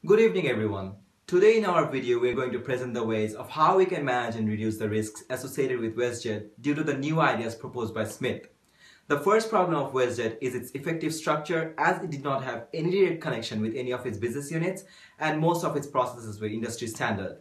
Good evening everyone. Today in our video we are going to present the ways of how we can manage and reduce the risks associated with WestJet due to the new ideas proposed by Smith. The first problem of WestJet is its effective structure, as it did not have any direct connection with any of its business units and most of its processes were industry standard.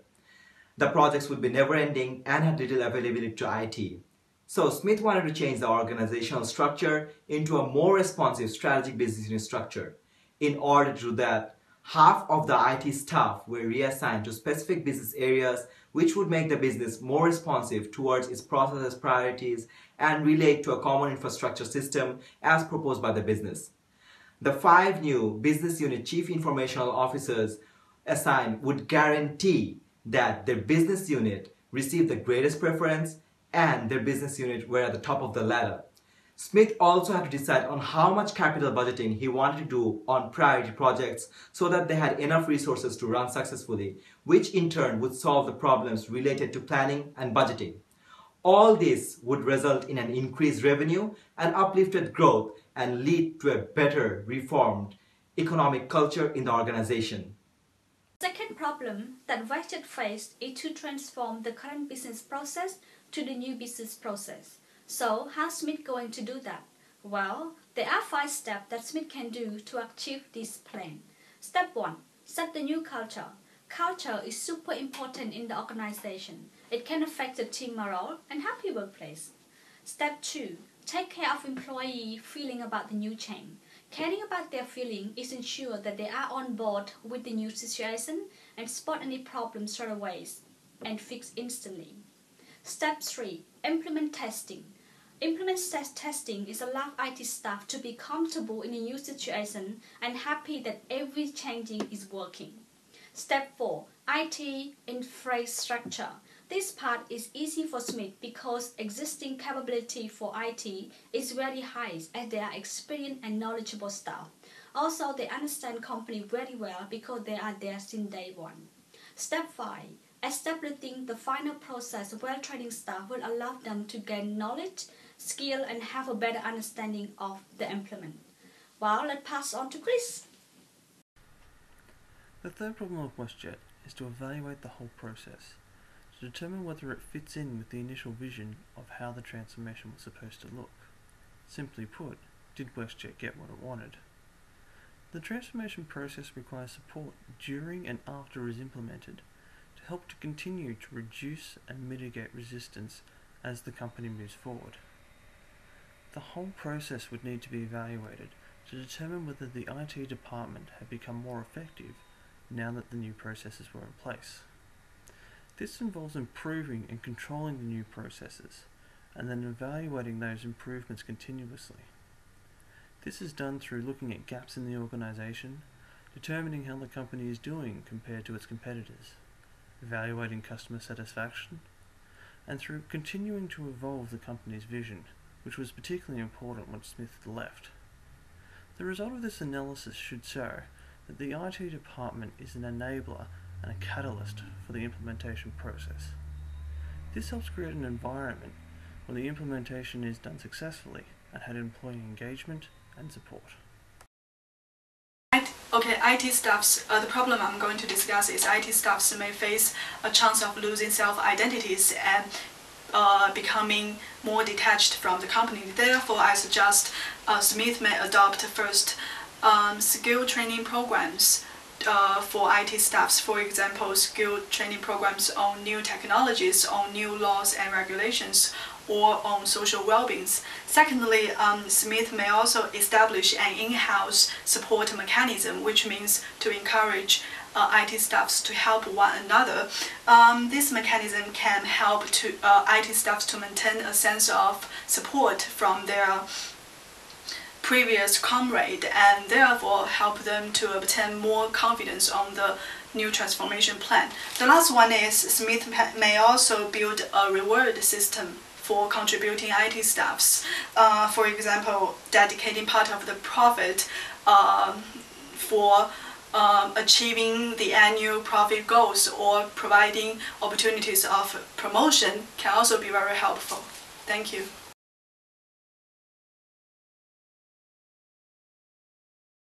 The projects would be never ending and had little availability to IT. So Smith wanted to change the organizational structure into a more responsive strategic business unit structure. In order to do that, half of the IT staff were reassigned to specific business areas, which would make the business more responsive towards its processes priorities and relate to a common infrastructure system as proposed by the business. The 5 new business unit chief informational officers assigned would guarantee that their business unit received the greatest preference and their business unit were at the top of the ladder. Smith also had to decide on how much capital budgeting he wanted to do on priority projects so that they had enough resources to run successfully, which in turn would solve the problems related to planning and budgeting. All this would result in an increased revenue and uplifted growth and lead to a better reformed economic culture in the organization. Second problem that WestJet faced is to transform the current business process to the new business process. So how is Smith going to do that? Well, there are 5 steps that Smith can do to achieve this plan. Step 1. Set the new culture. Culture is super important in the organization. It can affect the team morale and happy workplace. Step 2. Take care of employee feeling about the new change. Caring about their feeling is ensure that they are on board with the new situation and spot any problems straight away and fix instantly. Step 3. Implement testing. Implement testing is allow IT staff to be comfortable in a new situation and happy that every changing is working. Step 4. IT infrastructure. This part is easy for Smith because existing capability for IT is very high as they are experienced and knowledgeable staff. Also, they understand company very well because they are there since day one. Step 5. Establishing the final process well-trained staff will allow them to gain knowledge, skill and have a better understanding of the implement. Well, let's pass on to Chris. The third problem of WestJet is to evaluate the whole process, to determine whether it fits in with the initial vision of how the transformation was supposed to look. Simply put, did WestJet get what it wanted? The transformation process requires support during and after it is implemented to help to continue to reduce and mitigate resistance as the company moves forward. The whole process would need to be evaluated to determine whether the IT department had become more effective now that the new processes were in place. This involves improving and controlling the new processes, and then evaluating those improvements continuously. This is done through looking at gaps in the organization, determining how the company is doing compared to its competitors, evaluating customer satisfaction, and through continuing to evolve the company's vision, which was particularly important when Smith left. The result of this analysis should show that the IT department is an enabler and a catalyst for the implementation process. This helps create an environment where the implementation is done successfully and had employee engagement and support. Okay, IT staffs, the problem I'm going to discuss is IT staffs may face a chance of losing self-identities and becoming more detached from the company. Therefore, I suggest Smith may adopt first skill training programs for IT staffs. For example, skill training programs on new technologies, on new laws and regulations, or on social well-being. Secondly, Smith may also establish an in-house support mechanism, which means to encourage IT staffs to help one another. This mechanism can help to IT staffs to maintain a sense of support from their previous comrade and therefore help them to obtain more confidence on the new transformation plan. The last one is Smith may also build a reward system for contributing IT staffs. For example, dedicating part of the profit for achieving the annual profit goals or providing opportunities of promotion can also be very helpful. Thank you.